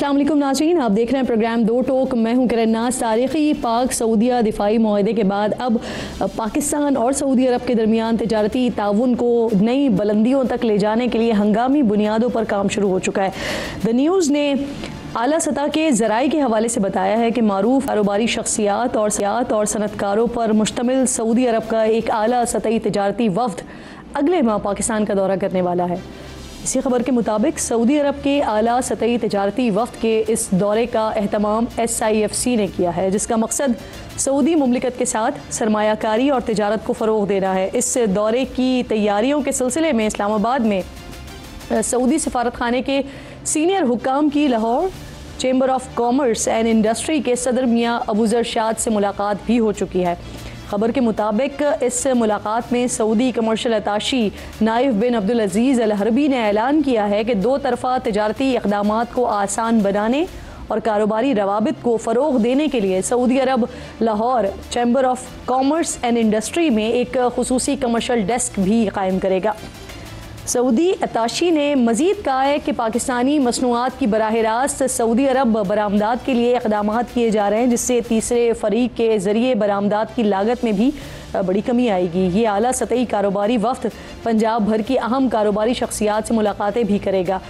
अस्सलाम वालेकुम नाज़रीन, आप देख रहे हैं प्रोग्राम दो टोक। मैं हूं किरण नाज़। तारीख़ी पाक सऊदीया दिफाई मुआहदे के बाद अब पाकिस्तान और सऊदी अरब के दरमियान तिजारती ताउन को नई बुलंदियों तक ले जाने के लिए हंगामी बुनियादों पर काम शुरू हो चुका है। द न्यूज़ ने आला सतह के ज़राए के हवाले से बताया है कि मारूफ कारोबारी शख्सियात और सनतकारों पर मुश्तमिल सऊदी अरब का एक आला सतही तिजारती वफ़द अगले माह पाकिस्तान का दौरा करने वाला है। इसी खबर के मुताबिक सऊदी अरब के आला सतही तिजारती वफ़द के इस दौरे का एहतमाम SIFC ने किया है, जिसका मकसद सऊदी मुमलिकत के साथ सरमायाकारी और तिजारत को फ़रोग़ देना है। इस दौरे की तैयारियों के सिलसिले में इस्लामाबाद में सऊदी सफारत खाने के सीनियर हुक्काम की Lahore chamber of commerce and industry के सदर मियाँ अबूज़र शाद से मुलाकात भी हो चुकी है। खबर के मुताबिक इस मुलाकात में सऊदी कमर्शियल अताशी नाइफ बिन अब्दुल अजीज़ अल हरबी ने ऐलान किया है कि दो तरफ़ा तिजारती इक़दामात को आसान बनाने और कारोबारी रवाबित को फ़रोग़ देने के लिए Saudi Arab Lahore chamber of commerce and industry में एक खुसूसी कमर्शियल डेस्क भी कायम करेगा। सऊदी अताशी ने मज़ीद कहा है कि पाकिस्तानी मसनूआत की बराह रास्त सऊदी अरब बरामदात के लिए इक़दामात किए जा रहे हैं, जिससे तीसरे फ़रीक के ज़रिए बरामदात की लागत में भी बड़ी कमी आएगी। ये आला सतही कारोबारी वफ़द पंजाब भर की अहम कारोबारी शख्सियात से मुलाकातें भी करेगा।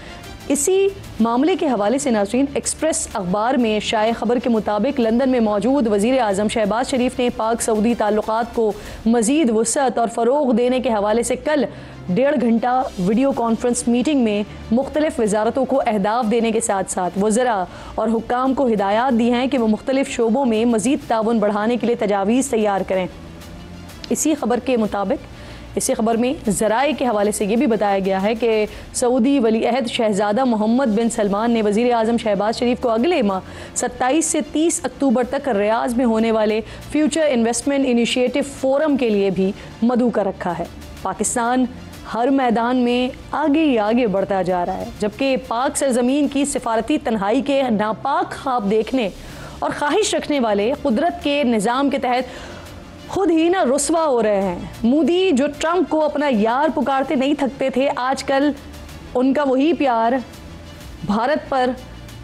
इसी मामले के हवाले से नाज़रीन, एक्सप्रेस अखबार में शाये खबर के मुताबिक लंदन में मौजूद वज़ीर आज़म शहबाज शरीफ ने पाक सऊदी ताल्लुकात को मज़ीद वुसअत और फ़रोग़ देने के हवाले से कल 1.5 घंटा वीडियो कॉन्फ्रेंस मीटिंग में मुख्तलिफ वजारतों को अहदाफ देने के साथ साथ वज़रा और हुक्काम को हिदायत दी हैं कि वो मुख्तलिफ शोबों में मज़ीद ताउन बढ़ाने के लिए तजावीज़ तैयार करें। इसी खबर में ज़राए के हवाले से ये भी बताया गया है कि सऊदी वली अहद शहज़ादा मोहम्मद बिन सलमान ने वज़ीर आज़म शहबाज शरीफ को अगले माह 27 से 30 अक्टूबर तक रियाज में होने वाले फ्यूचर इन्वेस्टमेंट इनिशिएटिव फोरम के लिए भी मदऊ कर रखा है। पाकिस्तान हर मैदान में आगे ही आगे बढ़ता जा रहा है, जबकि पाक सरजमीन की सिफारती तन्हाई के नापाक ख्वाब देखने और ख्वाहिश रखने वाले कुदरत के निज़ाम के तहत खुद ही ना रुस्वा हो रहे हैं। मोदी जो ट्रंप को अपना यार पुकारते नहीं थकते थे, आजकल उनका वही प्यार भारत पर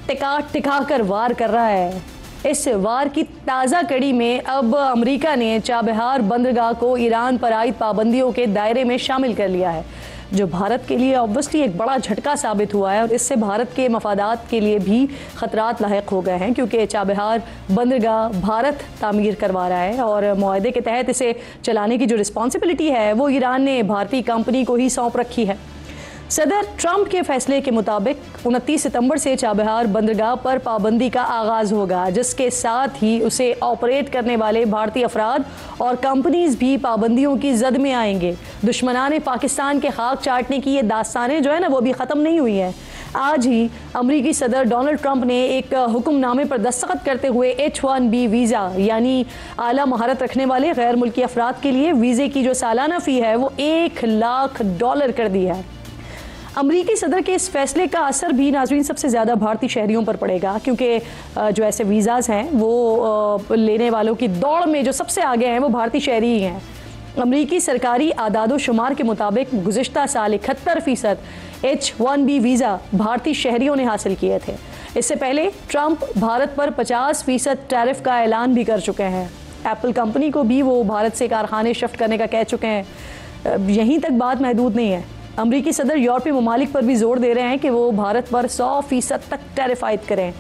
टिका टिका कर वार कर रहा है। इस वार की ताज़ा कड़ी में अब अमेरिका ने चाबहार बंदरगाह को ईरान पर आयद पाबंदियों के दायरे में शामिल कर लिया है, जो भारत के लिए ऑब्वियसली एक बड़ा झटका साबित हुआ है और इससे भारत के मफादात के लिए भी ख़तरात लाहिक हो गए हैं, क्योंकि चाबहार बंदरगाह भारत तामीर करवा रहा है और मुआहदे के तहत इसे चलाने की जो रिस्पॉन्सिबिलिटी है वो ईरान ने भारतीय कंपनी को ही सौंप रखी है। सदर ट्रंप के फैसले के मुताबिक 29 सितंबर से चाबहार बंदरगाह पर पाबंदी का आगाज़ होगा, जिसके साथ ही उसे ऑपरेट करने वाले भारतीय अफराद और कंपनीज भी पाबंदियों की जद में आएंगे। दुश्मनाने पाकिस्तान के खाक चाटने की ये दास्तानें जो है ना, वो भी ख़त्म नहीं हुई हैं। आज ही अमरीकी सदर डोनाल्ड ट्रंप ने एक हुक्मनामे पर दस्तखत करते हुए H1B वीज़ा यानी आला महारत रखने वाले गैर मुल्की अफराद के लिए वीज़े की जो सालाना फ़ी है वो $1 लाख कर दी है। अमरीकी सदर के इस फैसले का असर भी नाज़रीन सबसे ज़्यादा भारतीय शहरियों पर पड़ेगा, क्योंकि जो ऐसे वीज़ाज़ हैं वो लेने वालों की दौड़ में जो सबसे आगे हैं वो भारतीय शहरी ही हैं। अमरीकी सरकारी आदादो शुमार के मुताबिक गुज़िश्ता साल 71% H1B वीज़ा भारतीय शहरियों ने हासिल किए थे। इससे पहले ट्रंप भारत पर 50% टैरिफ का ऐलान भी कर चुके हैं। एप्पल कंपनी को भी वो भारत से कारखाने शिफ्ट करने का कह चुके हैं। यहीं तक बात महदूद नहीं है, अमरीकी सदर यूरोपीय ममालिक पर भी जोर दे रहे हैं कि वो भारत पर 100% तक टैरिफ आयद करें।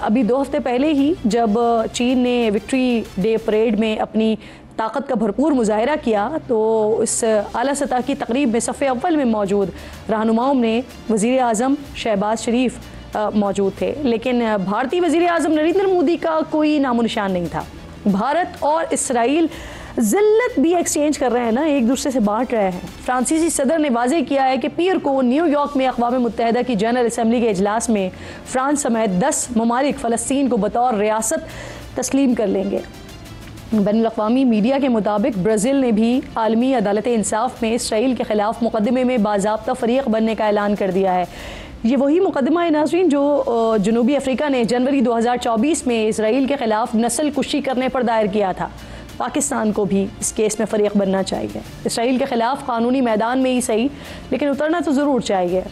अभी 2 हफ्ते पहले ही जब चीन ने विक्ट्री डे परेड में अपनी ताकत का भरपूर मुजाहरा किया, तो इस आला सतह की तकरीब में सफ़े अव्वल में मौजूद रहनुमाओं में वज़ीर आज़म शहबाज शरीफ मौजूद थे, लेकिन भारतीय वज़ीर आज़म नरेंद्र मोदी का कोई नामो निशान नहीं था। भारत और इसराइल ज़िल्लत भी एक्सचेंज कर रहे हैं ना, एक दूसरे से बांट रहे हैं। फ्रांसीसी सदर ने वाज़े किया है कि पीर को न्यूयॉर्क में अक़वाम मुत्तहिदा की जनरल असम्बली के इजलास में फ्रांस समेत 10 ममालिक फ़लस्तीन को बतौर रियासत तस्लीम कर लेंगे। बैनुल-अक़वामी मीडिया के मुताबिक ब्राज़ील ने भी आलमी अदालत इंसाफ में इसराइल के ख़िलाफ़ मुक़दमे में बाज़ाब्ता फ़रीक़ बनने का ऐलान कर दिया है। ये वही मुक़दमा है नाज़रीन जो जनूबी अफ्रीका ने जनवरी 2024 में इसराइल के ख़िलाफ़ नस्ल कुशी करने पर दायर किया था। पाकिस्तान को भी इस केस में फ़रीक़ बनना चाहिए। इसराइल के ख़िलाफ़ क़ानूनी मैदान में ही सही, लेकिन उतरना तो ज़रूर चाहिए।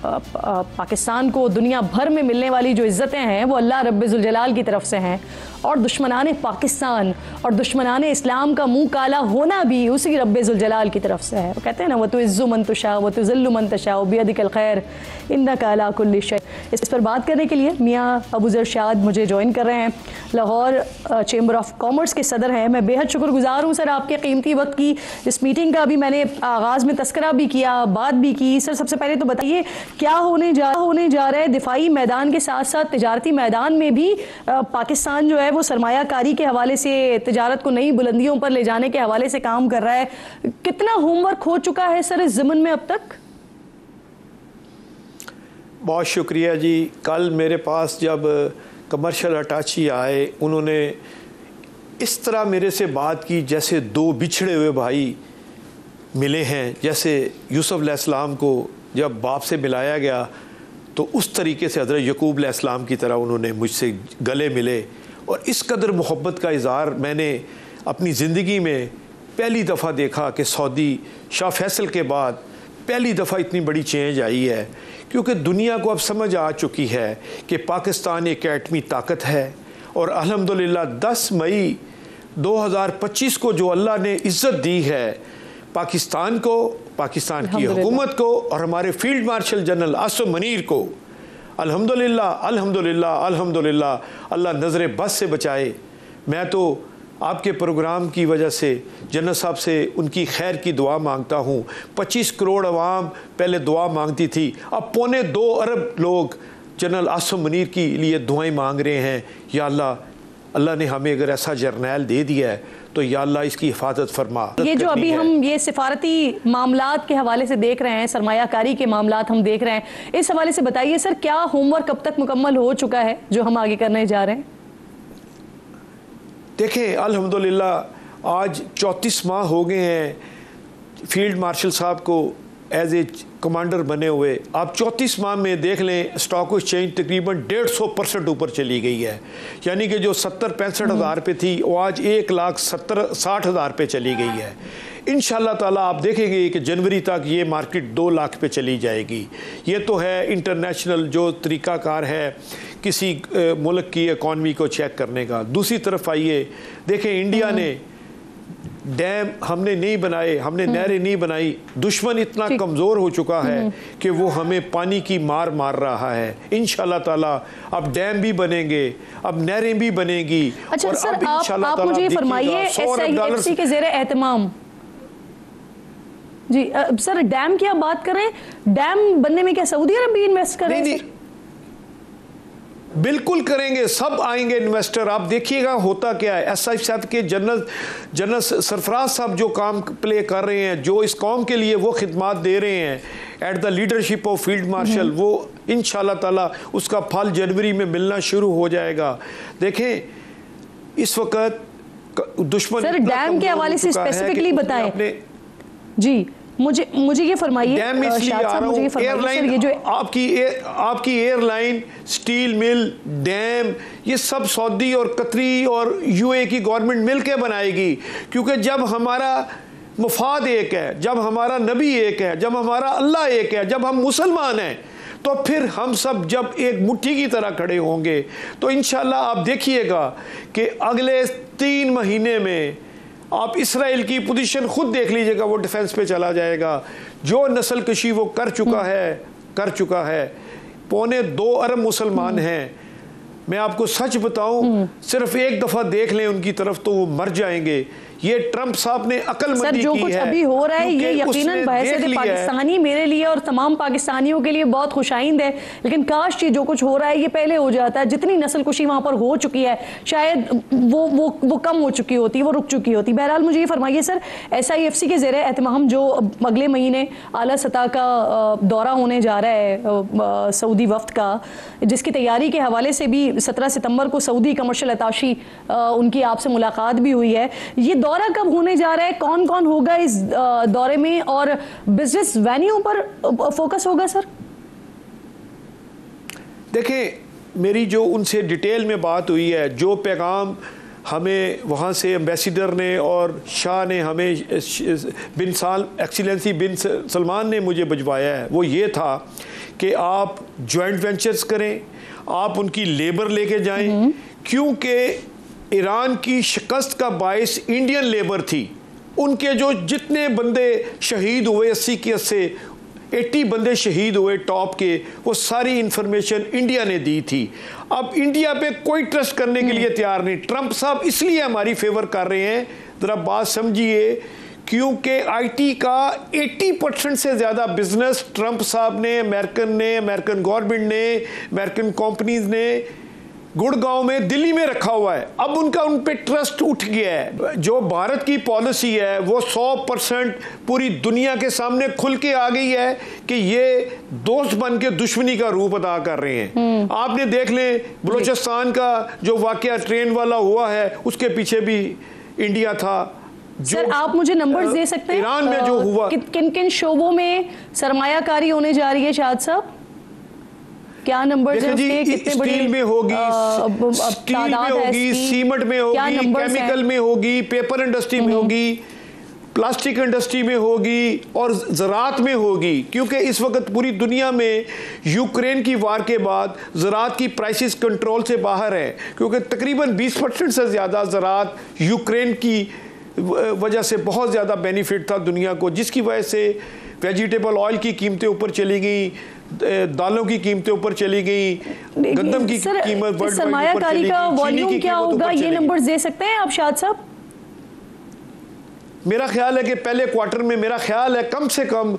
पाकिस्तान को दुनिया भर में मिलने वाली जो इज़्ज़तें हैं वो अल्लाह रब्बुल जलाल की तरफ से हैं, और दुश्मनाने पाकिस्तान और दुश्मनाने इस्लाम का मुंह काला होना भी उसी रब्बुल जलाल की तरफ से है। वो कहते हैं ना, वो तो इज़्ज़ु मन तशा व तुज़िल्लु मन तशा बियदिकल खैर इन्नका अला कुल्लि शै। इस पर बात करने के लिए मियाँ अबू ज़रशाद मुझे ज्वाइन कर रहे हैं, लाहौर चैम्बर ऑफ कॉमर्स के सदर हैं। मैं बेहद शुक्रगुजार हूँ सर आपके कीमती वक्त की। इस मीटिंग का भी मैंने आगाज़ में तस्करा भी किया, बात भी की। सर सबसे पहले तो बताइए क्या होने जा रहा है दिफाई मैदान के साथ साथ तिजारती मैदान में भी पाकिस्तान जो है वो सरमायाकारी के हवाले से तिजारत को नई बुलंदियों पर ले जाने के हवाले से काम कर रहा है। कितना होमवर्क हो चुका है सर इस ज़िम्न में अब तक? बहुत शुक्रिया जी। कल मेरे पास जब कमर्शियल अटाची आए, उन्होंने इस तरह मेरे से बात की जैसे दो बिछड़े हुए भाई मिले हैं। जैसे यूसुफ अलैहिस्सलाम को जब बाप से मिलाया गया तो उस तरीके से हज़रत यकूब अलैहिस्सलाम की तरह उन्होंने मुझसे गले मिले, और इस कदर मोहब्बत का इज़हार मैंने अपनी ज़िंदगी में पहली दफ़ा देखा कि सऊदी शाह फैसल के बाद पहली दफ़ा इतनी बड़ी चेंज आई है। क्योंकि दुनिया को अब समझ आ चुकी है कि पाकिस्तान एक एटमी ताकत है, और अल्हम्दुलिल्लाह 10 मई 2025 को जो अल्लाह ने इज़्ज़त दी है पाकिस्तान को, पाकिस्तान की हुकूमत को और हमारे field marshal general Asim Munir को, अल्हम्दुलिल्लाह अल्हम्दुलिल्लाह अल्हम्दुलिल्लाह, अल्लाह नज़र बस से बचाए। मैं तो आपके प्रोग्राम की वजह से जनरल साहब से उनकी खैर की दुआ मांगता हूँ। 25 करोड़ अवाम पहले दुआ मांगती थी, अब 2.25 अरब लोग जनरल आसिम मुनीर के लिए दुआएं मांग रहे हैं। या अल्लाह, अल्लाह ने हमें अगर ऐसा जर्नैल दे दिया है तो या अल्लाह इसकी हिफाजत फरमा। ये जो अभी हम ये सिफारती मामलात के हवाले से देख रहे हैं, सरमायाकारी के मामलात हम देख रहे हैं, इस हवाले से बताइए सर क्या होमवर्क कब तक मुकम्मल हो चुका है जो हम आगे करने जा रहे हैं? देखें, अल्हम्दुलिल्लाह आज 34 माह हो गए हैं फील्ड मार्शल साहब को एज ए कमांडर बने हुए। आप 34 माह में देख लें स्टॉक एक्सचेंज तकरीबन 150% ऊपर चली गई है। यानी कि जो 70-65 हज़ार पे थी वो आज 1,60,000 पे चली गई है। इंशाअल्लाह ताला आप देखेंगे कि जनवरी तक ये मार्केट 2 लाख पे चली जाएगी। ये तो है इंटरनेशनल जो तरीक़ाकार है किसी मुल्क की इकॉनमी को चेक करने का। दूसरी तरफ आइए, देखें इंडिया ने डैम हमने नहीं बनाए, हमने नहरें नहीं बनाई। दुश्मन इतना कमज़ोर हो चुका है कि वो हमें पानी की मार रहा है। इंशाअल्लाह ताला अब डैम भी बनेंगे, अब नहरें भी बनेंगी। अच्छा और सर, आप मुझे फरमाइए SIFC के ज़ेरे एहतमाम जी सर डैम की आप बात कर रहे हैं, डैम बनने में क्या सऊदी अरब भी इन्वेस्ट कर रहे हैं? बिल्कुल करेंगे, सब आएंगे इन्वेस्टर। आप देखिएगा होता क्या है। SIFC के जनरल सरफराज साहब जो काम प्ले कर रहे हैं, जो इस कौम के लिए वो खिदमात दे रहे हैं at the leadership of field marshal, वो इंशाअल्लाह ताला उसका फल जनवरी में मिलना शुरू हो जाएगा। देखें इस वक्त दुश्मन सर डैम के हवाले से स्पेसिफिकली बताएं जी। मुझे ये फरमाइए, एयरलाइन, ये जो आपकी एयरलाइन, स्टील मिल, डैम, ये सब सऊदी और कतरी और UAE की गवर्नमेंट मिल के बनाएगी। क्योंकि जब हमारा मुफाद एक है, जब हमारा नबी एक है, जब हमारा अल्लाह एक है, जब हम मुसलमान हैं, तो फिर हम सब जब एक मुट्ठी की तरह खड़े होंगे तो इंशाअल्लाह आप देखिएगा कि अगले 3 महीने में आप इसराइल की पोजीशन खुद देख लीजिएगा, वो डिफेंस पे चला जाएगा। जो नस्ल कशी वो कर चुका है। 2.25 अरब मुसलमान हैं। मैं आपको सच बताऊं, सिर्फ एक दफ़ा देख लें उनकी तरफ तो वो मर जाएंगे। ये ट्रंप साहब ने अक्लमंदी जो कुछ अभी हो रहा है ये यकीनन बहसत पाकिस्तानी मेरे लिए और तमाम पाकिस्तानियों के लिए बहुत खुशाइंद है, लेकिन काश ये जो कुछ हो रहा है ये पहले हो जाता है। जितनी नस्ल कुशी वहाँ पर हो चुकी है शायद वो कम हो चुकी होती, वो रुक चुकी होती। बहरहाल मुझे ये फरमाइए सर, SIFC के ज़ेरे एहतमाम जो अगले महीने आला सतह का दौरा होने जा रहा है सऊदी वफ्द का, जिसकी तैयारी के हवाले से भी 17 सितंबर को सऊदी कमर्शियल अताशी उनकी आपसे मुलाकात भी हुई है। ये दौरा कब होने जा रहा है, कौन कौन होगा इस दौरे में और बिजनेस वेन्यू पर फोकस होगा सर? देखें मेरी जो उनसे डिटेल में बात हुई है, जो पैगाम हमें वहाँ से एम्बेसडर ने और शाह ने हमें एक्सीलेंसी बिन सलमान ने मुझे भिजवाया है, वो ये था कि आप जॉइंट वेंचर्स करें, आप उनकी लेबर लेके जाएं, क्योंकि ईरान की शिकस्त का बायस इंडियन लेबर थी। उनके जो जितने बंदे शहीद हुए 80 के 80 बंदे शहीद हुए टॉप के, वो सारी इंफॉर्मेशन इंडिया ने दी थी। अब इंडिया पे कोई ट्रस्ट करने के लिए तैयार नहीं। ट्रंप साहब इसलिए हमारी फेवर कर रहे हैं, ज़रा बात समझिए, क्योंकि आईटी का 80% से ज़्यादा बिजनेस ट्रंप साहब ने, अमेरिकन गवर्नमेंट ने, अमेरिकन कंपनीज ने गुड़गांव में, दिल्ली में रखा हुआ है। अब उनका उन पे ट्रस्ट उठ गया है। जो भारत की पॉलिसी है वो 100% पूरी दुनिया के सामने खुल के आ गई है कि ये दोस्त बन के दुश्मनी का रूप अदा कर रहे हैं। आपने देख लें बलूचिस्तान का जो वाकया ट्रेन वाला हुआ है, उसके पीछे भी इंडिया था। सर आप मुझे नंबर्स दे सकते हैं ईरान में जो हुआ, किन किन शोबों में सरमायाकारी होने जा रही है शाद साहब? क्या नंबर्स हैं उसके? कितने बड़ी स्टील में होगी, सीमेंट में होगी, केमिकल में होगी, पेपर इंडस्ट्री में होगी, प्लास्टिक इंडस्ट्री में होगी और ज़राअत में होगी। क्योंकि इस वक्त पूरी दुनिया में यूक्रेन की वार के बाद ज़राअत की प्राइसेस कंट्रोल से बाहर है, क्योंकि तकरीबन 20% से ज़्यादा ज़राअत यूक्रेन की वजह से बहुत ज़्यादा बेनिफिट था दुनिया को, जिसकी वजह से वेजिटेबल ऑयल की कीमतें ऊपर चली गई, दालों की कीमतें ऊपर चली गई, गंदम की कीमत सरमायाकारी का वॉल्यूम क्या होगा, ये नंबर्स दे सकते हैं आप शाद साहब? मेरा ख्याल है कि पहले क्वार्टर में मेरा ख्याल है कम से कम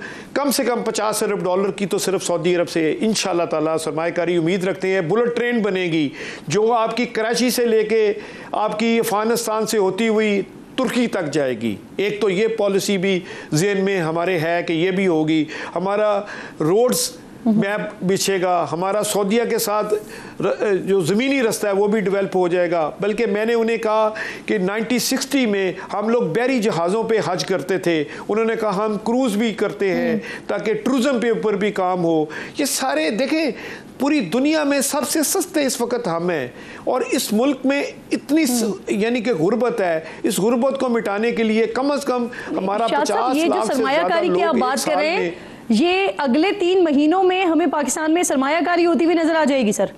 $50 अरब की तो सिर्फ सऊदी अरब से इंशाल्लाह ताला सरमायाकारी उम्मीद रखते हैं। बुलेट ट्रेन बनेगी जो आपकी कराची से लेके आपकी अफगानिस्तान से होती हुई तुर्की तक जाएगी। एक तो ये पॉलिसी भी ज़हन में हमारे है कि ये भी होगी। हमारा रोड्स मैप बिछेगा, हमारा सऊदीया के साथ जो ज़मीनी रास्ता है वो भी डेवलप हो जाएगा। बल्कि मैंने उन्हें कहा कि 1960 में हम लोग बहरी जहाज़ों पे हज करते थे, उन्होंने कहा हम क्रूज़ भी करते हैं ताकि टूरिज़म पे ऊपर भी काम हो। ये सारे देखें, पूरी दुनिया में सबसे सस्ते इस वक्त हम हैं, और इस मुल्क में इतनी यानी कि गुर्बत है। इस गुर्बत को मिटाने के लिए कम से कम हमारा 50 लाख से ज़्यादा लोग आप बात कर रहे हैं, ये अगले 3 महीनों में हमें पाकिस्तान में सरमायाकारी होती हुई नजर आ जाएगी सर?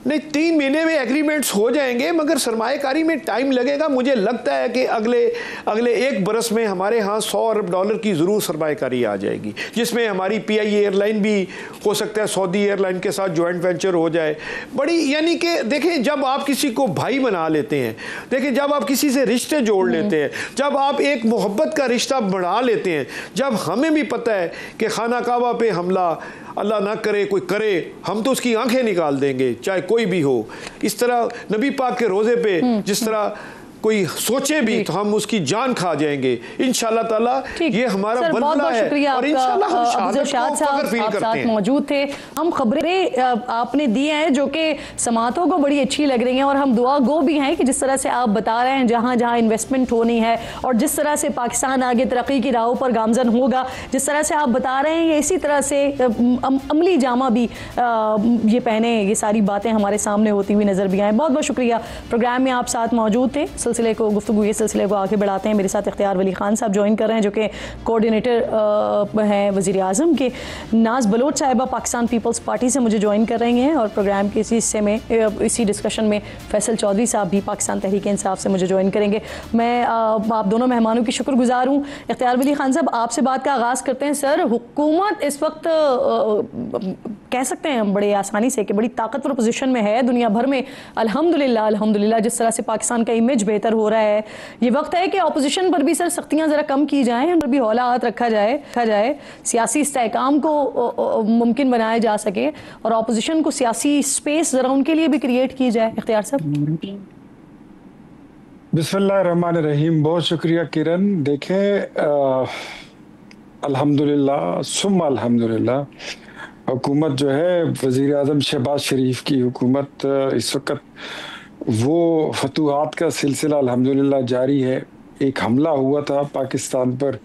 नहीं, 3 महीने में एग्रीमेंट्स हो जाएंगे, मगर सरमायाकारी में टाइम लगेगा। मुझे लगता है कि अगले 1 बरस में हमारे यहाँ $100 अरब की ज़रूर सरमायाकारी आ जाएगी, जिसमें हमारी PI एयरलाइन भी हो सकता है सऊदी एयरलाइन के साथ जॉइंट वेंचर हो जाए। बड़ी यानी कि देखें, जब आप किसी को भाई बना लेते हैं, देखें जब आप किसी से रिश्ते जोड़ लेते हैं, जब आप एक मोहब्बत का रिश्ता बढ़ा लेते हैं, जब हमें भी पता है कि खाना काबा पे हमला अल्लाह ना करे कोई करे, हम तो उसकी आंखें निकाल देंगे चाहे कोई भी हो। इस तरह नबी पाक के रोज़े पे जिस तरह कोई सोचे भी तो हम उसकी जान खा जाएंगे इंशाल्लाह ताला। ये हमारा बदला है और इंशाल्लाह हम शहादत को फख्र फील करते हैं। मौजूद थे। हम खबरें आपने दी हैं जो कि समातों को बड़ी अच्छी लग रही हैं, और हम दुआ गो भी हैं कि जिस तरह से आप बता रहे हैं जहाँ जहाँ इन्वेस्टमेंट होनी है और जिस तरह से पाकिस्तान आगे तरक्की की राहों पर गामजन होगा, जिस तरह से आप बता रहे हैं, इसी तरह से अमली जामा भी ये पहने, ये सारी बातें हमारे सामने होती हुई नजर भी आए। बहुत बहुत शुक्रिया। प्रोग्राम में आप साथ मौजूद थे। सिलसिले को गुफ्तगू ये सिलसिले को आगे बढ़ाते हैं। मेरे साथ इख्तियार वली खान साहब ज्वाइन कर रहे हैं जो कि कोऑर्डिनेटर हैं वज़ीर आज़म के। नाज बलोच साहिबा पाकिस्तान पीपल्स पार्टी से मुझे ज्वाइन कर रही हैं, और प्रोग्राम के इसी हिस्से में इसी डिस्कशन में फैसल चौधरी साहब भी पाकिस्तान तहरीक इंसाफ से मुझे ज्वाइन करेंगे। मैं आप दोनों मेहमानों की शुक्रगुजार हूँ। इख्तियार वली खान साहब, आपसे बात का आगाज़ करते हैं। सर, हुकूमत इस वक्त कह सकते हैं हम बड़े आसानी से कि बड़ी ताकतवर पोजीशन में है दुनिया भर में। अल्हम्दुलिल्लाह जिस तरह से पाकिस्तान का इमेज बेहतर हो रहा है, ये वक्त है कि अपोजिशन पर भी सर सख्तियां ज़रा कम की जाएं, उन पर भी हौला हाथ रखा जाए, सियासी इस्तेहकाम को मुमकिन बनाया जा सके और अपोजिशन को सियासी स्पेस ज़रा उनके लिए भी क्रिएट की जाए। इख्तियार साहब। बिस्मिल्लाहिर्रहमानिर्रहीम। बहुत शुक्रिया किरण। देखें, अल्हम्दुलिल्लाह सुम्मा अल्हम्दुलिल्लाह, हुकूमत जो है वज़ीर आज़म शहबाज शरीफ की हुकूमत इस वक्त वो फतूहात का सिलसिला अल्हम्दुलिल्लाह जारी है। एक हमला हुआ था पाकिस्तान पर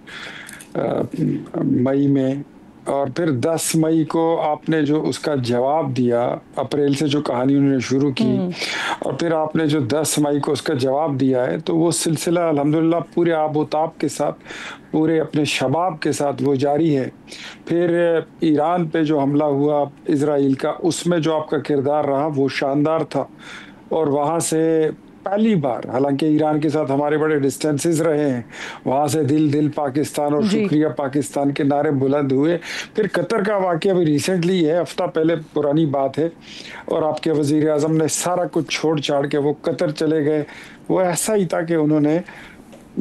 मई में, और फिर 10 मई को आपने जो उसका जवाब दिया, अप्रैल से जो कहानी उन्होंने शुरू की और फिर आपने जो 10 मई को उसका जवाब दिया है, तो वो सिलसिला अल्हम्दुलिल्लाह पूरे आबोताब के साथ, पूरे अपने शबाब के साथ वो जारी है। फिर ईरान पे जो हमला हुआ इजराइल का, उसमें जो आपका किरदार रहा वो शानदार था और वहाँ से पहली बार, हालांकि ईरान के साथ हमारे बड़े डिस्टेंसेस रहे हैं, वहाँ से दिल दिल पाकिस्तान और शुक्रिया पाकिस्तान के नारे बुलंद हुए। फिर कतर का वाक़या अभी रिसेंटली है, हफ्ता पहले पुरानी बात है, और आपके वज़ीर आज़म ने सारा कुछ छोड़ छाड़ के वो कतर चले गए। वो ऐसा ही था कि उन्होंने,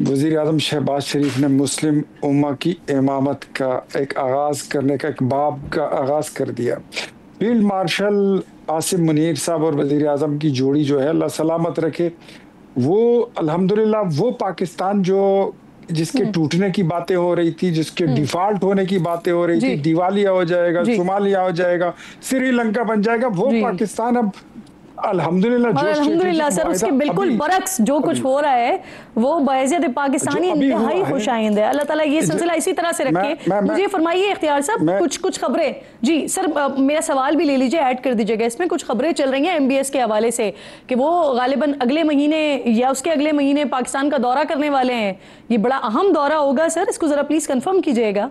वज़ीर आज़म शहबाज शरीफ ने मुस्लिम उम्मा की इमामत का एक आगाज़ करने का, एक बाब का आगाज़ कर दिया। फील्ड मार्शल आसिम मुनीर साहब और वज़ीर आज़म की जोड़ी जो है, अल्लाह सलामत रखे, वो अल्हम्दुलिल्लाह वो पाकिस्तान जो जिसके टूटने की बातें हो रही थी, जिसके डिफॉल्ट होने की बातें हो रही थी, दिवालिया हो जाएगा, सोमालिया हो जाएगा, श्रीलंका बन जाएगा, वो पाकिस्तान अब अल्हम्दुलिल्लाह और अल्हम्दुलिल्लाह सर उसके बिल्कुल बरक्स जो कुछ हो रहा है वो बायज़ियत पाकिस्तानी इंतहाई खुशाइंद है। अल्लाह ताला ये सिलसिला इसी तरह से रखे। मुझे फरमाइए इख्तियार साहब, कुछ खबरें, जी सर मेरा सवाल भी ले लीजिए, ऐड कर दीजिएगा इसमें। कुछ खबरें चल रही हैं MBS के हवाले से कि वो गालिबन अगले महीने या उसके अगले महीने पाकिस्तान का दौरा करने वाले हैं। ये बड़ा अहम दौरा होगा सर, इसको जरा प्लीज कंफर्म कीजिएगा।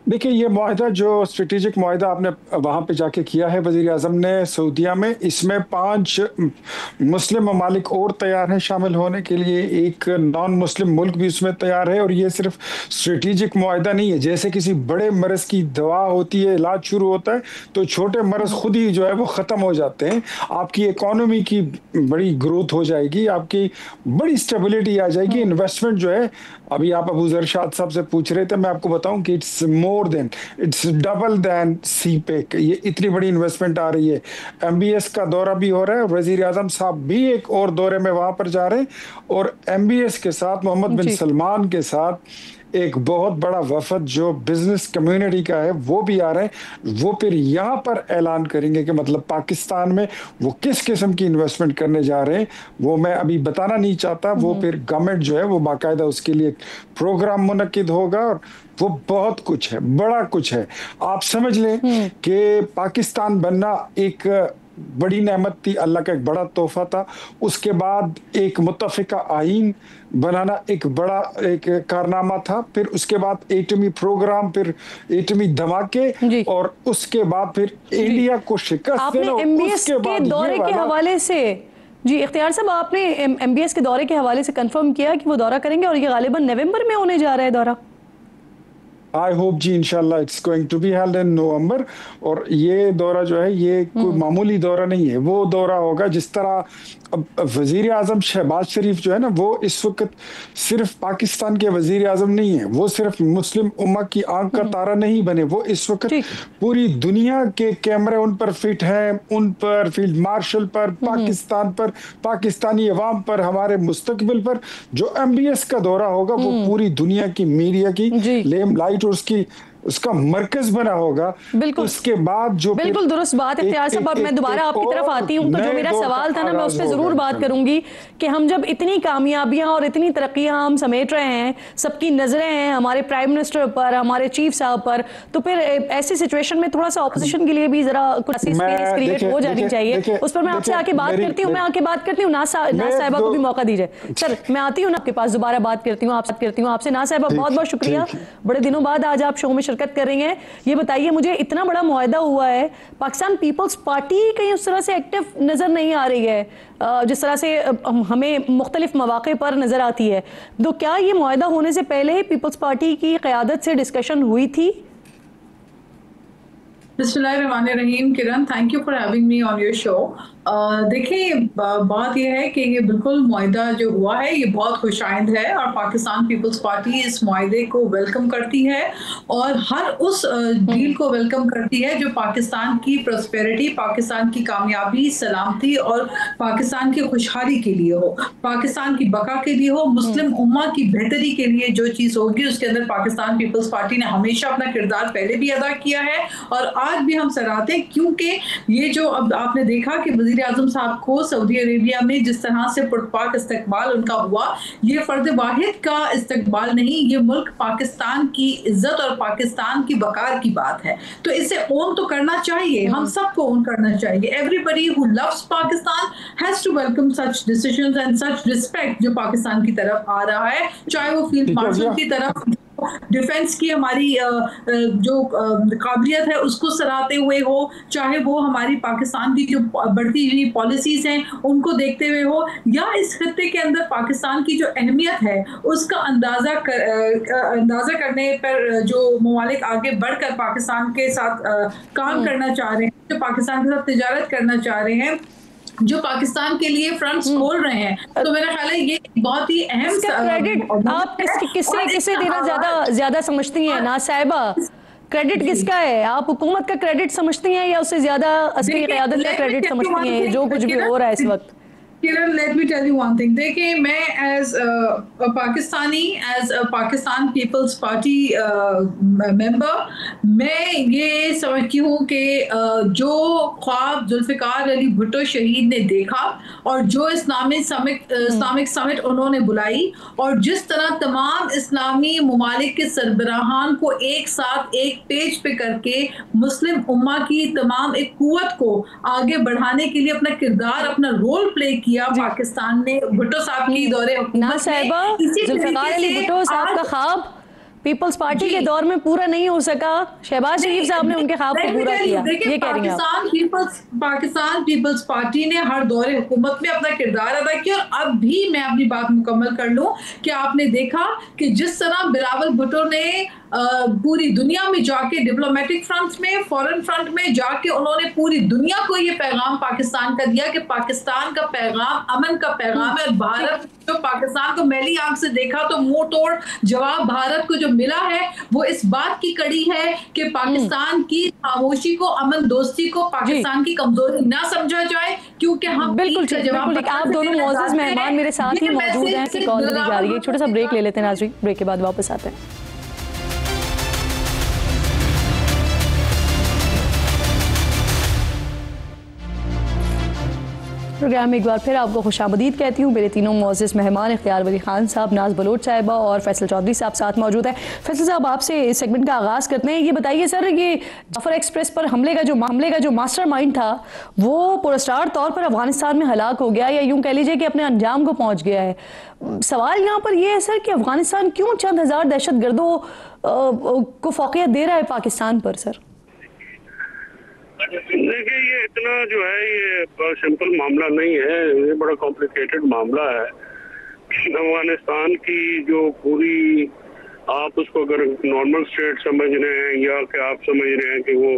देखिए, ये मुआहदा जो स्ट्रेटेजिक मुआहदा आपने वहाँ पे जाके किया है वज़ीर आज़म ने सऊदीया में, इसमें 5 मुस्लिम ममालिक और तैयार हैं शामिल होने के लिए, एक नॉन मुस्लिम मुल्क भी उसमें तैयार है। और ये सिर्फ स्ट्रेटेजिक मुआहदा नहीं है, जैसे किसी बड़े मरज़ की दवा होती है, इलाज शुरू होता है तो छोटे मरज़ खुद ही जो है वो ख़त्म हो जाते हैं। आपकी इकॉनमी की बड़ी ग्रोथ हो जाएगी, आपकी बड़ी स्टेबिलिटी आ जाएगी। इन्वेस्टमेंट जो है, अभी आप अबू ज़रशाद साहब से पूछ रहे थे, मैं आपको बताऊं कि इट्स डबल देन CPEC। ये इतनी बड़ी इन्वेस्टमेंट आ रही है। MBS का दौरा भी हो रहा है, वज़ीर आज़म साहब भी एक और दौरे में वहां पर जा रहे हैं, और MBS के साथ मोहम्मद बिन सलमान के साथ एक बहुत बड़ा वफद जो बिजनेस कम्युनिटी का है वो भी आ रहे हैं। वो फिर यहाँ पर ऐलान करेंगे कि मतलब पाकिस्तान में वो किस किस्म की इन्वेस्टमेंट करने जा रहे हैं, वो मैं अभी बताना नहीं चाहता। वो फिर गवर्नमेंट जो है वो बाकायदा उसके लिए प्रोग्राम मुनक्किद होगा, और वो बहुत कुछ है, बड़ा कुछ है। आप समझ लें कि पाकिस्तान बनना एक बड़ी नेमत थी, अल्लाह का एक बड़ा तोहफा था। उसके बाद एक मुत्तफ़िका आईन बनाना एक बड़ा एक कारनामा था। फिर उसके बाद एटमी प्रोग्राम, फिर एटमी धमाके, और उसके बाद फिर इंडिया को शिकस्त देना। MBS के दौरे के हवाले से जी इख्तियार साहब, आपने MBS के दौरे के हवाले से कंफर्म किया कि वो दौरा करेंगे और ये गालिबन नवंबर में होने जा रहा है दौरा? आई होप जी, इंशाल्लाह it's going to be held in November. और ये दौरा जो है ये कोई मामूली दौरा नहीं है। वो दौरा होगा जिस तरह अब वज़ीर आज़म शहबाज शरीफ जो है ना, वो इस वक्त सिर्फ पाकिस्तान के वज़ीर आज़म नहीं है, वो सिर्फ मुस्लिम उम्मा की आंख का तारा नहीं बने, वो इस वक्त पूरी दुनिया के कैमरे उन पर फिट हैं, उन पर फील्ड मार्शल पर, पाकिस्तान पर, पाकिस्तानी अवाम पर, हमारे मुस्तकबिल पर। जो MBS का दौरा होगा वो पूरी दुनिया की मीडिया की लेम लाइट और उसका मरकज बना होगा। बिल्कुल, उसके बाद जो बिल्कुल दुरुस्त बात है इख्तियार साहब। मैं दोबारा आपकी तरफ आती हूँ, तो जो मेरा सवाल था ना, मैं उस पर जरूर बात करूंगी कि हम जब इतनी कामयाबियां और इतनी तरक्कियां हम समेट रहे हैं, सबकी नजरें हैं हमारे प्राइम मिनिस्टर पर, हमारे चीफ साहब पर, तो फिर ऐसी सिचुएशन में थोड़ा सा ऑपोजिशन के लिए भी जरा स्पेस क्रिएट हो जानी चाहिए। उस पर मैं आपसे आके बात करती हूँ, नाज साहिबा को भी मौका दीजिए। सर मैं आती हूँ आपके पास, दोबारा बात करती हूँ आपसे। नाज साहिबा बहुत बहुत शुक्रिया, बड़े दिनों बाद आज आप शो में शिरकत कर रही हैं। ये बताइए मुझे, इतना बड़ा मुआहदा हुआ है, पाकिस्तान पीपल्स पार्टी कहीं उस तरह से एक्टिव नजर नहीं आ रही है जिस तरह से हमें मुख्तलिफ मौके पर नजर आती है। तो क्या ये मुआहदा होने से पहले पीपल्स पार्टी की क़यादत से डिस्कशन हुई थी? बिस्मिल्लाहिर्रहमानिर्रहीम। Kiran, thank you for having me on your show. देखिए, बात यह है कि ये बिल्कुल मुआहदा जो हुआ है ये बहुत खुशाइंद है, और पाकिस्तान पीपल्स पार्टी इस मुआहदे को वेलकम करती है और हर उस डील को वेलकम करती है जो पाकिस्तान की प्रॉस्पेरिटी, पाकिस्तान की कामयाबी, सलामती और पाकिस्तान की खुशहाली के लिए हो, पाकिस्तान की बका के लिए हो, मुस्लिम उम्मा की बेहतरी के लिए जो चीज़ होगी उसके अंदर पाकिस्तान पीपल्स पार्टी ने हमेशा अपना किरदार पहले भी अदा किया है और आज भी हम सराहते हैं। क्योंकि ये जो अब आपने देखा कि वज़ीर आज़म साहब को सऊदी अरेबिया में जिस तरह से पुरपाक इस्तकबाल उनका हुआ, ये फर्द वाहिद का इस्तकबाल नहीं, ये मुल्क पाकिस्तान की इज्जत और पाकिस्तान की वकार की बात है। तो इसे ओन तो करना चाहिए, हम सबको ओन करना चाहिए। Everybody who loves Pakistan has to welcome such decisions and such respect जो पाकिस्तान की तरफ आ रहा है, चाहे वो फील्ड मार्शल की तरफ डिफेंस की हमारी जो काबिलियत है उसको सराहते हुए हो, चाहे वो हमारी पाकिस्तान की जो बढ़ती हुई पॉलिसीज हैं उनको देखते हुए हो, या इस खत्ते के अंदर पाकिस्तान की जो अहमियत है उसका अंदाजा करने पर जो ममालिक आगे बढ़कर पाकिस्तान के साथ काम करना चाह रहे हैं, जो पाकिस्तान के साथ तिजारत करना चाह रहे हैं, जो पाकिस्तान के लिए फ्रंट्स खोल रहे हैं, तो मेरा ख्याल है ये बहुत ही अहम क्रेडिट आप किसे देना ज्यादा समझती हैं ना साहिबा? क्रेडिट किसका है? आप हुकूमत का क्रेडिट समझती हैं या उससे ज्यादा असली क़यादत का क्रेडिट समझती हैं जो कुछ भी हो रहा है इस वक्त? Kiran, let me tell you one thing. देखिए, मैं as Pakistani, as Pakistan Peoples Party member, मैं ये समझती हूँ कि जो ख्वाब जुल्फ़िकार अली भुट्टो शहीद ने देखा और जो इस्लामिक समिट उन्होंने बुलाई और जिस तरह तमाम इस्लामी ममालिक के सरबराहान को एक साथ एक पेज पे करके मुस्लिम उम्मा की तमाम एक कुव्वत को आगे बढ़ाने के लिए अपना किरदार, अपना रोल प्ले किया पाकिस्तान ने भुट्टो साहब की दौरे हुकूमत में। जुल्फ़िकार अली भुट्टो साहब का ख्वाब पीपल्स पार्टी के दौर में पूरा नहीं हो सका, शहबाज शरीफ साहब ने उनके ख्वाब को पूरा किया। ये कह रही हैं पाकिस्तान पीपल्स पार्टी ने हर दौरे हुकूमत में अपना किरदार अदा किया। और अब भी मैं अपनी बात मुकम्मल कर लूं कि आपने देखा कि जिस तरह बिलावल भुट्टो ने पूरी दुनिया में जाके डिप्लोमेटिक फ्रंट में, फॉरेन फ्रंट में जाके उन्होंने पूरी दुनिया को ये पैगाम पाकिस्तान का दिया कि पाकिस्तान का पैगाम अमन का पैगाम है। और भारत जो पाकिस्तान को मैली आंख से देखा तो मुंह तोड़ जवाब भारत को जो मिला है वो इस बात की कड़ी है कि पाकिस्तान की खामोशी को, अमन दोस्ती को पाकिस्तान की कमजोरी ना समझा जाए, क्योंकि हम बिल्कुल आप दोनों मौजूद मेहमान मेरे साथ ही मौजूद हैं कि कॉल दी जा रही है। छोटा सा ब्रेक ले लेते हैं नाज़रीन, ब्रेक के बाद वापस आते हैं। प्रोग्राम में एक बार फिर आपको खुशामदीद कहती हूँ। मेरे तीनों मुअज़्ज़िज़ मेहमान इख्तियार वली खान साहब, नाज बलोच साहिबा और फैसल चौधरी साहब साथ मौजूद हैं। फैसल साहब, आपसे इस सेगमेंट का आगाज़ करते हैं। ये बताइए सर, ये जाफर एक्सप्रेस पर हमले का जो मास्टर माइंड था वो पुरस्कार तौर पर अफगानिस्तान में हलाक हो गया, या यूँ कह लीजिए कि अपने अंजाम को पहुँच गया है। सवाल यहाँ पर यह है सर कि अफगानिस्तान क्यों चंद हज़ार दहशत गर्दों को फौक़ियत दे रहा है पाकिस्तान पर? सर देखिए, ये इतना जो है ये सिंपल मामला नहीं है, ये बड़ा कॉम्प्लिकेटेड मामला है। अफगानिस्तान की जो पूरी, आप उसको अगर नॉर्मल स्टेट समझ रहे हैं या कि आप समझ रहे हैं कि वो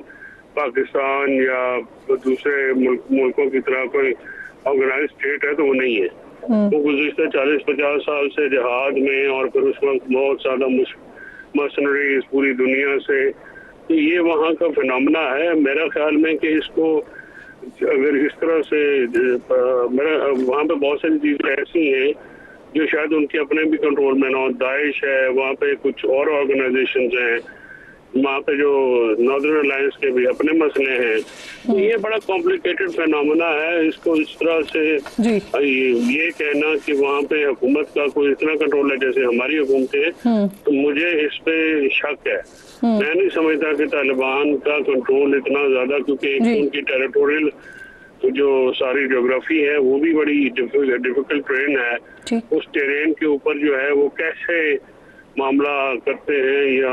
पाकिस्तान या दूसरे मुल्कों की तरह कोई ऑर्गेनाइज स्टेट है, तो वो नहीं है। वो गुज़िश्ता 40-50 साल से जिहाद में और फिर उस वक्त बहुत ज़्यादा मर्सनरीज पूरी दुनिया से, तो ये वहाँ का फिनोमेना है। मेरा ख्याल में कि इसको अगर इस तरह से वहाँ पे बहुत सारी चीज़ें ऐसी हैं जो शायद उनके अपने भी कंट्रोल में ना हो। दाइश है वहाँ पे, कुछ और ऑर्गेनाइजेशंस हैं वहाँ पे, जो नॉर्दर्न अलायंस के भी अपने मसले हैं। तो ये बड़ा कॉम्प्लिकेटेड फिनोमेना है। इसको इस तरह से ये कहना कि वहाँ पे हुकूमत का कोई इतना कंट्रोल है जैसे हमारी हुकूमत है, तो मुझे इस पे शक है। मैं नहीं समझता कि तालिबान का कंट्रोल इतना ज्यादा, क्योंकि उनकी टेरिटोरियल जो सारी ज्योग्राफी है वो भी बड़ी डिफिकल्ट टेरेन है। उस टेरेन के ऊपर जो है वो कैसे मामला करते हैं या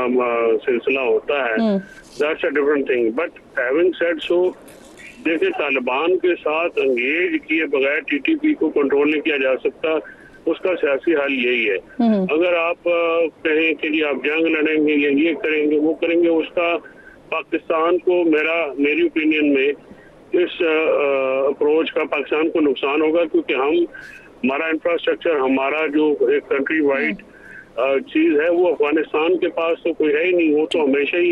सिलसिला होता है, that's a different thing. But having said so, देखिए तालिबान के साथ एंगेज किए बगैर टीटीपी को कंट्रोल नहीं किया जा सकता। उसका सियासी हल यही है। अगर आप कहें कि जी आप जंग लड़ेंगे या ये करेंगे वो करेंगे, उसका पाकिस्तान को, मेरी ओपिनियन में इस अप्रोच का पाकिस्तान को नुकसान होगा, क्योंकि हमारा इंफ्रास्ट्रक्चर, हमारा जो एक कंट्री वाइड चीज है वो अफगानिस्तान के पास तो कोई है ही नहीं। वो तो हमेशा ही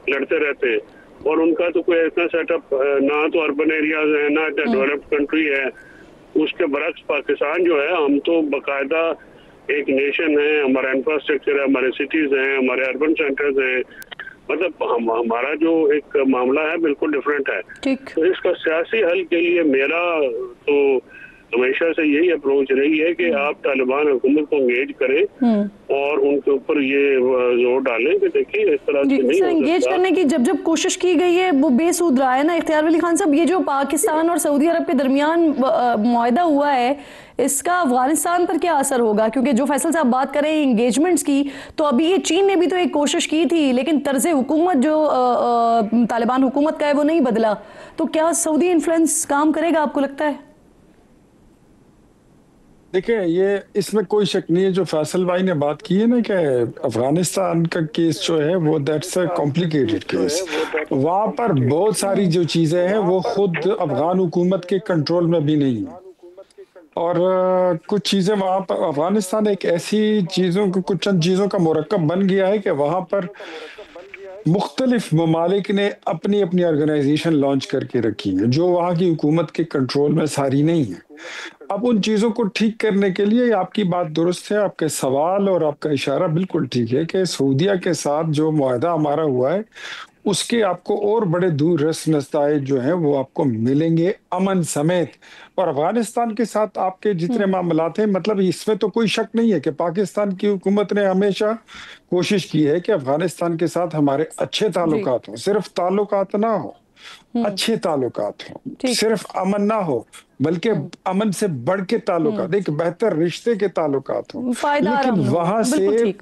लड़ते रहते हैं और उनका तो कोई इतना सेटअप ना तो अर्बन एरियाज है ना डेवलप्ड कंट्री है। उसके बरक्स पाकिस्तान जो है, हम तो बाकायदा एक नेशन है, हमारा इंफ्रास्ट्रक्चर है, हमारे सिटीज हैं, हमारे अर्बन सेंटर्स हैं, मतलब हमारा जो एक मामला है बिल्कुल डिफरेंट है। ठीक। तो इसका सियासी हल के लिए मेरा तो हमेशा से यही अप्रोच रही है कि आप तालिबान हुकूमत को एंगेज करें और उनके ऊपर ये जोर डालें कि देखिए इस तरह से नहीं हो एंगेज करने की जब कोशिश की गई है वो बेसूद रहा है ना इख्तियार वली खान साहब। ये जो पाकिस्तान और सऊदी अरब के दरमियान मुआहदा हुआ है इसका अफगानिस्तान पर क्या असर होगा? क्योंकि जो फैसल साहब बात करें एंगेजमेंट्स की, तो अभी ये चीन ने भी तो एक कोशिश की थी लेकिन तर्ज हुकूमत जो तालिबान हुकूमत का है वो नहीं बदला, तो क्या सऊदी इन्फ्लुएंस काम करेगा आपको लगता है? देखिए, ये इसमें कोई शक नहीं है जो फैसल भाई ने बात की है ना कि अफगानिस्तान का केस जो है वो दैट्स अ कॉम्प्लिकेटेड केस। वहाँ पर बहुत सारी जो चीजें हैं वो खुद अफगान हुकूमत के कंट्रोल में भी नहीं है और कुछ चीजें वहाँ पर अफगानिस्तान एक ऐसी चीजों को कुछ चंद चीजों का मुरक्कब बन गया है कि वहाँ पर मुख्तलिफ ममालिक ने अपनी अपनी ऑर्गेनाइजेशन लॉन्च करके रखी है जो वहाँ की हुकूमत के कंट्रोल में सारी नहीं है। अब उन चीज़ों को ठीक करने के लिए आपकी बात दुरुस्त है, आपके सवाल और आपका इशारा बिल्कुल ठीक है कि सऊदीया के साथ जो मुआहदा हमारा हुआ है उसके आपको और बड़े दूर रस नतज जो हैं वो आपको मिलेंगे अमन समेत। और अफगानिस्तान के साथ आपके जितने मामलात हैं, मतलब इसमें तो कोई शक नहीं है कि पाकिस्तान की हुकूमत ने हमेशा कोशिश की है कि अफगानिस्तान के साथ हमारे अच्छे ताल्लुकात हों, सिर्फ ताल्लुकात ना हो, अच्छे ताल्लुकात हों, सिर्फ अमन ना हो बल्कि अमन से बढ़ के ताल्लुकात, एक बेहतर रिश्ते के ताल्लुकात हों। लेकिन वहां से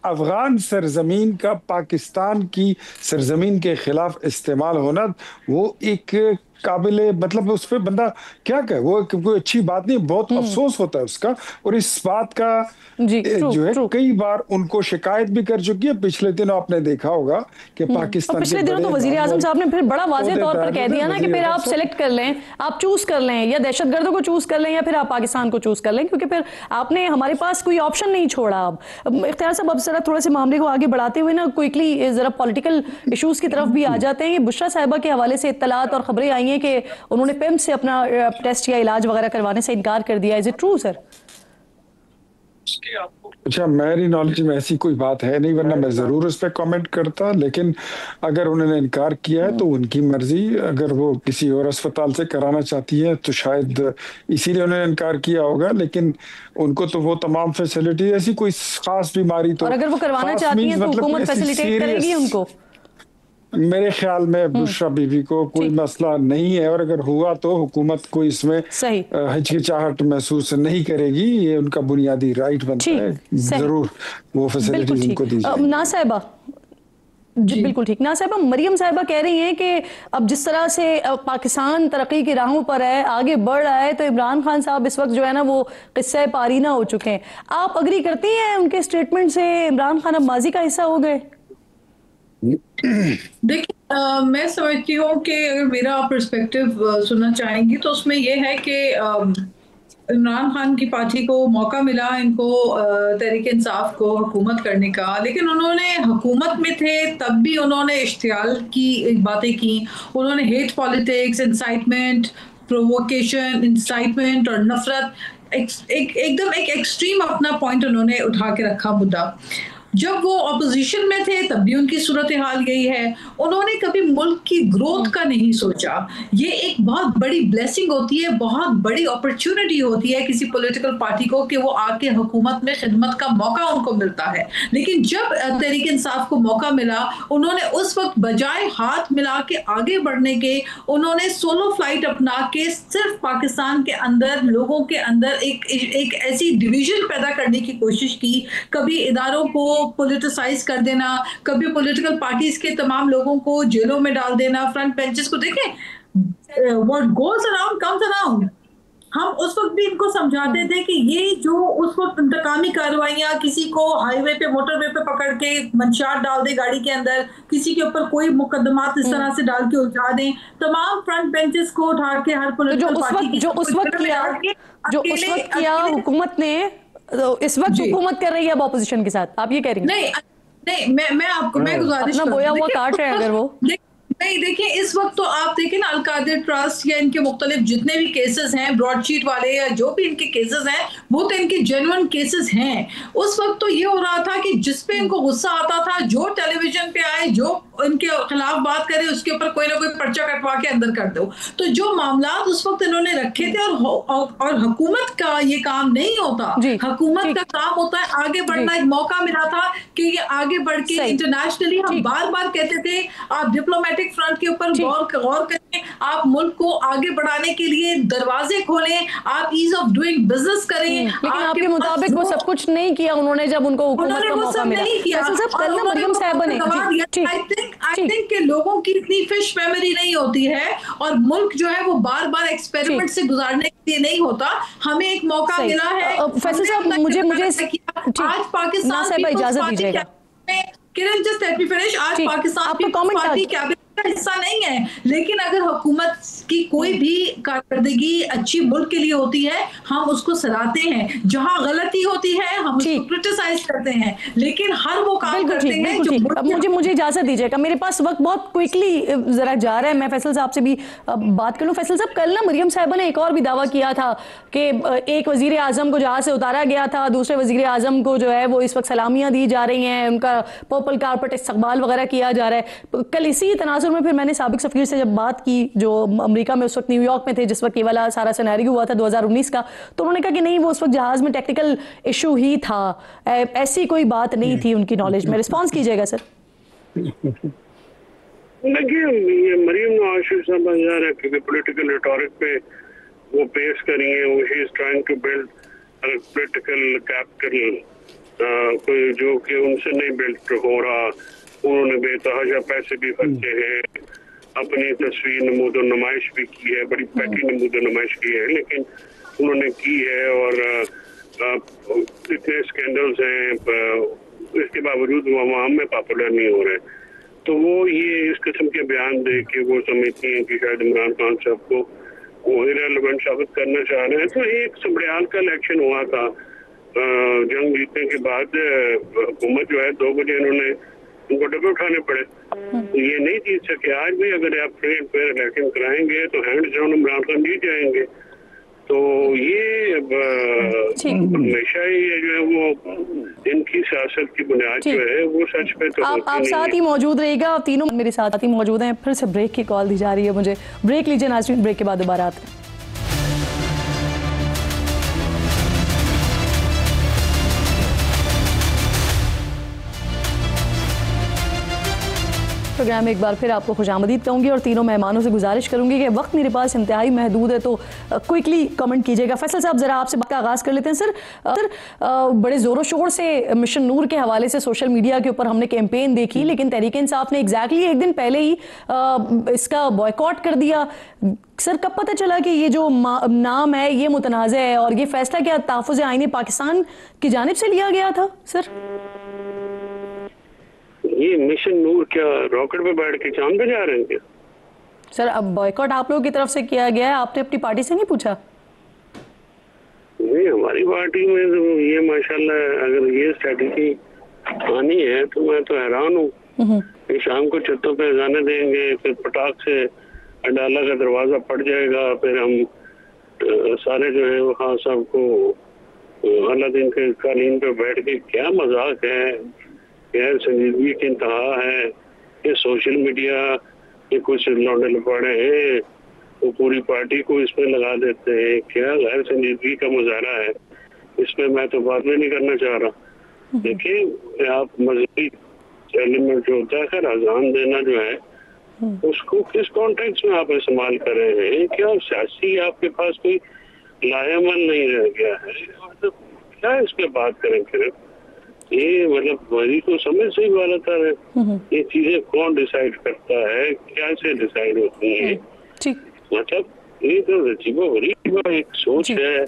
अफगान सरजमीन का पाकिस्तान की सरजमीन के खिलाफ इस्तेमाल होना वो एक काबिले मतलब उस पर बंदा क्या कहे, वो कोई अच्छी बात नहीं, बहुत अफसोस होता है उसका। और इस बात का जो है कई बार उनको शिकायत भी कर चुकी है। पिछले दिनों आपने देखा होगा कि पाकिस्तान पिछले दिनों तो वजीर आजम साहब ने फिर बड़ा वाज़ेह तौर पर कह दिया ना कि फिर आप सेलेक्ट कर लें, आप चूज कर लें, या दहशतगर्दों को चूज कर लें या फिर आप पाकिस्तान को चूज कर लें, क्योंकि फिर आपने हमारे पास कोई ऑप्शन नहीं छोड़ा। अब इख्तियार साहब अब जरा थोड़ा से मामले को आगे बढ़ाते हुए ना क्विकली जरा पॉलिटिकल इशूज की तरफ भी आ जाते हैं। ये बुशरा साहिबा के हवाले से इत्तलात और खबरें आई हैं कि उन्होंने पिम्प से अपना टेस्ट या इलाज वगैरह करवाने से इनकार कर दिया। Is it true sir? अच्छा, मेरी नॉलेज में ऐसी कोई बात है नहीं, वरना मैं जरूर उस पर कमेंट करता। लेकिन अगर उन्होंने इनकार किया है तो उनकी मर्जी, अगर वो किसी और अस्पताल से कराना चाहती है तो शायद इसीलिए उन्होंने इनकार किया होगा। लेकिन उनको तो वो तमाम फैसिलिटी, ऐसी कोई खास बीमारी तो, और अगर वो करवाना चाहती है तो हुकूमत फैसिलिटेट करेगी उनको। मेरे ख्याल में बुशरा बीबी को कोई मसला नहीं है और अगर हुआ तो हुकूमत को इसमें हिचकिचाहट महसूस नहीं करेगी। ये उनका बुनियादी राइट बनता है, जरूर वो फैसिलिटीज उनको दी जाएगी। ना साहिबा जी बिल्कुल ठीक। ना साहिबा, मरियम साहिबा कह रही हैं कि अब जिस तरह से पाकिस्तान तरक्की की राहों पर है, आगे बढ़ रहा है, तो इमरान खान साहब इस वक्त जो है ना वो किस्सा पारीना हो चुके हैं। आप अग्री करती हैं उनके स्टेटमेंट से? इमरान खान अब माजी का हिस्सा हो गए? देखिए, मैं समझती हूँ कि अगर मेरा पर्सपेक्टिव सुनना चाहेंगी तो उसमें यह है कि इमरान खान की पार्टी को मौका मिला, इनको तहरीक इंसाफ को हुकूमत करने का, लेकिन उन्होंने हुकूमत में थे तब भी उन्होंने इश्तियाल की बातें की। उन्होंने hate politics, incitement, provocation, incitement और नफरत एकदम एक एक्सट्रीम अपना पॉइंट उन्होंने उठा के रखा मुद्दा। जब वो ऑपोजिशन में थे तब भी उनकी सूरत हाल यही है। उन्होंने कभी मुल्क की ग्रोथ का नहीं सोचा। ये एक बहुत बड़ी ब्लेसिंग होती है, बहुत बड़ी अपॉर्चुनिटी होती है किसी पॉलिटिकल पार्टी को कि वो आके हुकूमत में खिदमत का मौका उनको मिलता है। लेकिन जब तहरीक इंसाफ को मौका मिला, उन्होंने उस वक्त बजाय हाथ मिला के आगे बढ़ने के, उन्होंने सोलो फ्लाइट अपना के सिर्फ पाकिस्तान के अंदर लोगों के अंदर एक ऐसी डिवीजन पैदा करने की कोशिश की। कभी इदारों को पॉलिटिसाइज कर देना, कभी पॉलिटिकल पार्टीज के तमाम लोगों को जेलों में डाल देना, फ्रंट बेंचेस को देखें, what goes around comes around. हम उस वक्त भी इनको समझाते थे कि ये जो उस वक्त इंतकामी कार्रवाइयां, किसी को हाईवे पे मोटरवे पे पकड़ के मंशात डाल दे गाड़ी के अंदर, किसी के ऊपर कोई मुकदमात इस तरह से डाल के उलझा दें, तमाम फ्रंट बेंचेस को उठा के हर पॉलिटिकल पार्टी की जो उस वक्त किया हुकूमत ने, तो इस वक्त हुकूमत कर रही है अब ऑपोजिशन के साथ, आप ये कह रही हैं? नहीं, मैं आपको मैं गुजारिश अपना बोया हुआ काट रहे हैं अगर वो। नहीं, देखिए इस वक्त तो आप देखिए ना, अल-कादिर ट्रस्ट या इनके मुख्तलिफ जितने भी केसेस हैं, ब्रॉडशीट वाले या जो भी इनके केसेस हैं, वो तो इनके जेन्युइन केसेस हैं। उस वक्त तो ये हो रहा था कि जिस पे इनको गुस्सा आता था, जो टेलीविजन पे आए, जो इनके खिलाफ बात करे, उसके ऊपर कोई ना कोई पर्चा कटवा के अंदर कर दो। तो जो मामला उस वक्त इन्होंने रखे थे, और हुकूमत का ये काम नहीं होता। हुकूमत का काम होता है आगे बढ़ना। एक मौका मिला था कि ये आगे बढ़ के इंटरनेशनली, हम बार बार कहते थे आप डिप्लोमेटिक फ्रंट के ऊपर गौर करें, आप मुल्क को आगे बढ़ाने के लिए दरवाजे खोलें, आप ईज ऑफ डूइंग बिजनेस करें। लेकिन आपके मुताबिक वो सब कुछ नहीं किया उन्होंने जब उनको हुकूमत का मौका मिला। मरियम साहिबा ने आई थिंक के लोगों की इतनी फिश मेमोरी नहीं होती है, और मुल्क जो है वो बार बार एक्सपेरिमेंट से गुजारने के लिए नहीं होता। हमें एक मौका मिला है। फैसल साहब, मुझे आज पाकिस्तान इजाजत दीजिएगा। किरण, जस्ट लेट मी फिनिश। आज पाकिस्तान की पार्टी कैबिनेट का हिस्सा नहीं है, लेकिन अगर हुकूमत की कोई भी कारकर्दगी अच्छी मुल्क के लिए होती है, हम उसको सराहते हैं। जहां गलती होती है हम उसको क्रिटिसाइज करते हैं, लेकिन हर वो काम करते हैं जो। अब मुझे इजाजत दीजिएगा, मेरे पास वक्त बहुत क्विकली जरा जा रहा है। मैं फैसल साहब से भी बात कर लूं। फैसल साहब, कल ना मरियम साहिबा ने एक और भी दावा किया था कि एक वजीर आजम को जहाज से उतारा गया था, दूसरे वजीर आजम को जो है वो इस वक्त सलामियां दी जा रही हैं, उनका पर्पल कारपेट इस्तकबाल वगैरह किया जा रहा है। कल इसी तनाजुर में फिर मैंने साबिक सफीर से जब बात की, जो अमेरिका में उस वक्त न्यूयॉर्क में थे जिस वक्त ये वाला सारा सिनेरियो हुआ था 2019 का, तो उन्होंने कहा कि नहीं, वो उस वक्त जहाज में टेक्निकल इशू ही था, ऐसी कोई बात नहीं थी उनकी नॉलेज में। रिस्पॉन्स कीजिएगा सर। देखिए, ये मरियम नवाज साहब बाजार है, क्योंकि पॉलिटिकल रिटोरिक पे वो पेश करी है, वो she is trying to build political capital, कोई जो कि उनसे नहीं बिल्ड हो रहा। उन्होंने बेतहाशा पैसे भी खर्चे हैं, अपनी तस्वीर नमूद और नुमाइश भी की है, बड़ी पैटी नमूद और नुमाइश की है, लेकिन उन्होंने की है। और इतने स्कैंडल्स हैं, इसके बावजूद वो आवाम में पॉपुलर नहीं हो रहे। तो वो ये इस किस्म के बयान दे के वो समझती हैं कि शायद इमरान खान साहब को वो इरेलेवेंट साबित करना चाह रहे हैं। तो एक सबड़याल का इलेक्शन हुआ था, जंग जीतने के बाद हुकूमत जो है 2 बजे इन्होंने उनको डब्बे उठाने पड़े, तो ये नहीं जीत सके। आज भी अगर आप फ्री एंड फेयर इलेक्शन कराएंगे तो हैंड्स डाउन इमरान खान जीत जाएंगे। तो ये हमेशा ही जो है वो इनकी सियासत की बुनियाद जो है वो सच पे तो आप साथ ही मौजूद रहेगा, तीनों मेरे साथ ही मौजूद हैं। फिर से ब्रेक की कॉल दी जा रही है मुझे, ब्रेक लीजिए नाज़रीन, ब्रेक के बाद दोबारा आते हैं। प्रोग्राम में एक बार फिर आपको खुशामदीद कहूँगी और तीनों मेहमानों से गुजारिश करूँगी कि वक्त मेरे पास इंतहाई महदूद है, तो क्विकली कमेंट कीजिएगा। फैसल साहब, ज़रा आपसे बात का आगाज़ कर लेते हैं। सर, बड़े ज़ोरों शोर से मिशन नूर के हवाले से सोशल मीडिया के ऊपर हमने कैंपेन देखी, लेकिन तहरीक इंसाफ ने एग्जैक्टली एक दिन पहले ही इसका बॉयकॉट कर दिया। सर, कब पता चला कि ये जो नाम है ये मुतनाज़ है, और ये फैसला क्या तहफ़्फ़ुज़ आईन पाकिस्तान की जानिब से लिया गया था? सर, ये मिशन नूर क्या रॉकेट पे बैठ के चांद पे जा रहे हैं क्या? सर, अब बॉयकॉट आप लोगों की तरफ से किया गया है, आपने अपनी पार्टी से नहीं पूछा? नहीं, हमारी पार्टी में तो ये माशाल्लाह अगर ये स्ट्रेटजी आनी है तो मैं तो हैरान हूँ। शाम को छतों पे जाने देंगे, फिर पटाख से अडाला का दरवाजा पड़ जाएगा, फिर हम सारे जो है वो खान साहब को अलादीन के कालीन पे बैठ के, क्या मजाक है, यह संजीदगी की इंतहा है। ये सोशल मीडिया ये कुछ लौंडे लपाड़े हैं, वो पूरी पार्टी को इसमें लगा देते हैं, क्या गैर संजीदगी का मुजाहरा है। इसमें मैं तो बात भी नहीं करना चाह रहा। देखिए, आप मजहबी एलिमेंट जो होता है, खैर अजान देना जो है उसको किस कॉन्टेक्स्ट में आप इस्तेमाल कर रहे हैं? क्या सियासी आपके पास कोई लायामल नहीं रह गया है? मतलब क्या इस पे बात करें फिर? ये मतलब वही तो समझ से गलत है। ये चीजें कौन डिसाइड करता है, क्या से डिसाइड होती है? मतलब ये तो अजीबो-गरीब एक सोच है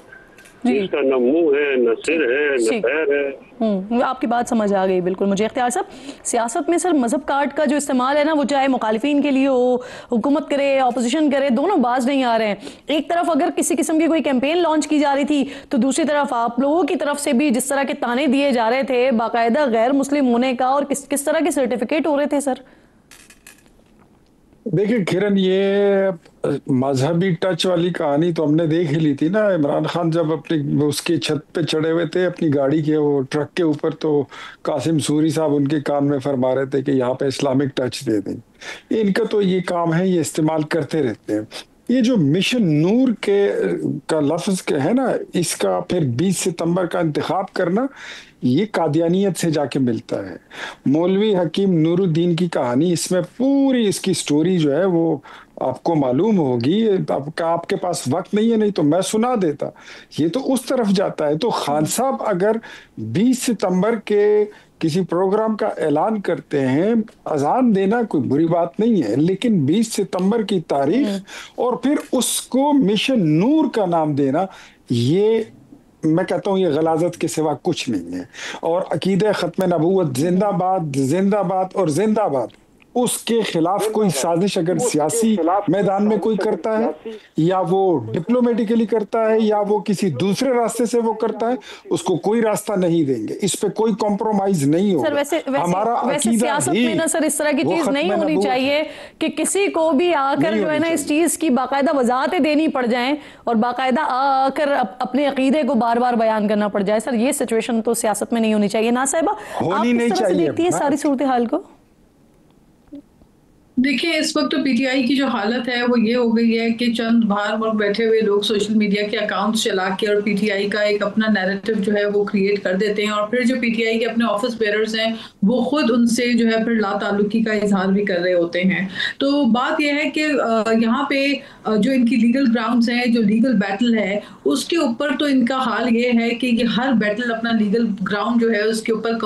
जिसका न मुंह है, न सिर है, न पैर है। आपकी बात समझ आ गई बिल्कुल मुझे। इख्तियार साहब, सियासत में सर मजहब कार्ड का जो इस्तेमाल है ना, वो चाहे मुखालिफिन के लिए हो, हुकूमत करे, अपोजिशन करे, दोनों बाज नहीं आ रहे हैं। एक तरफ अगर किसी किस्म की कोई कैंपेन लॉन्च की जा रही थी, तो दूसरी तरफ आप लोगों की तरफ से भी जिस तरह के ताने दिए जा रहे थे बाकायदा गैर मुस्लिम होने का, और किस तरह के सर्टिफिकेट हो रहे थे सर? देखिए किरण, ये मजहबी टच वाली कहानी तो हमने देख ही ली थी ना। इमरान खान जब अपनी उसकी छत पे चढ़े हुए थे अपनी गाड़ी के, वो ट्रक के ऊपर, तो कासिम सूरी साहब उनके कान में फरमा रहे थे कि यहाँ पे इस्लामिक टच दे दें। इनका तो ये काम है, ये इस्तेमाल करते रहते हैं। ये जो मिशन नूर के का लफ्ज के है ना, इसका फिर 20 सितंबर का इंतखाब करना, ये कादियानियत से जाके मिलता है। मौलवी हकीम नूरुद्दीन की कहानी, इसमें पूरी इसकी स्टोरी जो है वो आपको मालूम होगी। आपके पास वक्त नहीं है, नहीं तो मैं सुना देता। ये तो उस तरफ जाता है। तो खान साहब अगर 20 सितंबर के किसी प्रोग्राम का ऐलान करते हैं, अजान देना कोई बुरी बात नहीं है, लेकिन 20 सितंबर की तारीख और फिर उसको मिशन नूर का नाम देना, ये मैं कहता हूं ये गलाजत के सिवा कुछ नहीं है। और अकीदे खत्म नबूवत जिंदाबाद जिंदाबाद और जिंदाबाद, उसके खिलाफ कोई साजिश अगर सियासी मैदान में कोई करता है, या वो डिप्लोमेटिकली करता है, या वो किसी दूसरे रास्ते से वो करता है, उसको कोई रास्ता नहीं देंगे। इस पे कोई कॉम्प्रोमाइज नहीं होगा। हमारा अकीदा सियासत में ना सर इस तरह की चीज नहीं होनी चाहिए कि किसी को भी आकर जो है ना इस चीज की बाकायदा वजाहतें देनी पड़ जाएं और बाकायदा आकर अपने अकीदे को बार बार बयान करना पड़ जाए। सर ये सिचुएशन तो सियासत में नहीं होनी चाहिए ना साहिबा। आप किस तरह से देखती है सारी सूरत हाल को? देखिए, इस वक्त तो पीटीआई की जो हालत है वो ये हो गई है कि चंद बाहर मुल्क बैठे हुए लोग सोशल मीडिया के अकाउंट्स चला के और पीटीआई का एक अपना नैरेटिव जो है वो क्रिएट कर देते हैं, और फिर जो पीटीआई के अपने ऑफिस बेयरर्स हैं वो खुद उनसे जो है फिर लाताल्लुकी का इजहार भी कर रहे होते हैं। तो बात यह है कि यहाँ पे जो इनकी लीगल ग्राउंड्स हैं, जो लीगल बैटल है, उसके ऊपर तो इनका हाल ये है कि ये हर बैटल अपना लीगल ग्राउंड जो है उसके ऊपर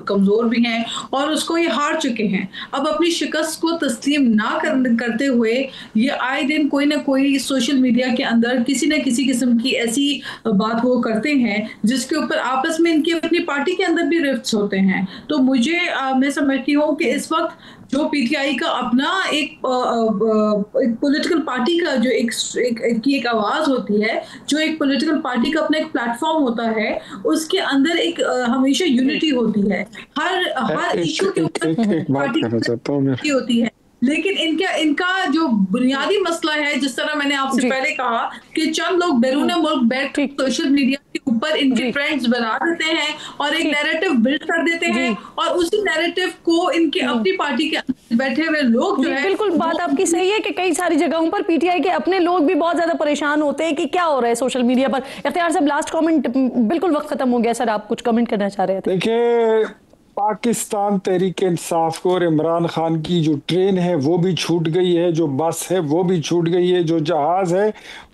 कमजोर भी हैं और उसको ये हार चुके हैं। अब अपनी शिकस्त को तस्लीम ना करते हुए ये आए दिन कोई ना कोई सोशल मीडिया के अंदर किसी न किसी किस्म की ऐसी बात वो करते हैं जिसके ऊपर आपस में इनकी अपनी पार्टी के अंदर भी रिफ्ट्स होते हैं। तो मुझे मैं समझती हूँ कि इस वक्त जो पीटीआई का अपना एक पॉलिटिकल पार्टी का जो एक आवाज होती है, जो एक पॉलिटिकल पार्टी का अपना एक प्लेटफॉर्म होता है, उसके अंदर एक हमेशा यूनिटी होती है। हर इशू के ऊपर पार्टी होती है, लेकिन इनका जो बुनियादी मसला है, जिस तरह मैंने आपसे पहले कहा कि चंद लोग बैरून मुल्क बैठ सोशल मीडिया के ऊपर इनके ट्रेंड्स बना देते हैं और एक नैरेटिव बिल्ड कर देते हैं, और उसी नैरेटिव को इनके अपनी पार्टी के अंदर बैठे हुए लोग जो है, बिल्कुल बात आपकी सही है कि कई सारी जगहों पर पीटीआई के अपने लोग भी बहुत ज्यादा परेशान होते हैं कि क्या हो रहा है सोशल मीडिया पर। इख्तियार साहब, लास्ट कमेंट, बिल्कुल वक्त खत्म हो गया सर, आप कुछ कमेंट करना चाह रहे थे? देखिए, पाकिस्तान तहरीक इंसाफ को और इमरान खान की जो ट्रेन है वो भी छूट गई है, जो बस है वो भी छूट गई है, जो जहाज है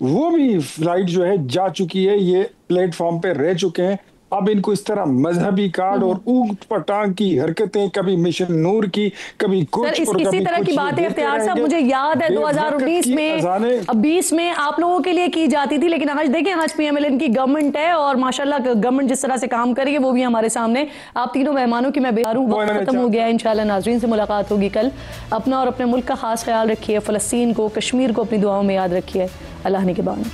वो भी फ्लाइट जो है जा चुकी है, ये प्लेटफॉर्म पे रह चुके हैं। अब इनको इस तरह मजहबी कार्ड और ऊट पटांग की हरकतें, कभी मिशन नूर की, कभी कुछ सर, इसी तरह की बातें इख्तियार साहब मुझे याद है 2019 में 20 में आप लोगों के लिए की जाती थी, लेकिन आज देखें आज पीएमएलएन की गवर्नमेंट है और माशाल्लाह गवर्नमेंट जिस तरह से काम कर रही है वो भी हमारे सामने। आप तीनों मेहमानों की मैं बेकार हूँ, वक्त खत्म हो गया। इंशाल्लाह नाज़रीन से मुलाकात होगी कल। अपना और अपने मुल्क का खास ख्याल रखिए, फ़लस्तीन को, कश्मीर को अपनी दुआओं में याद रखिए। अल्लाह ने के बाद।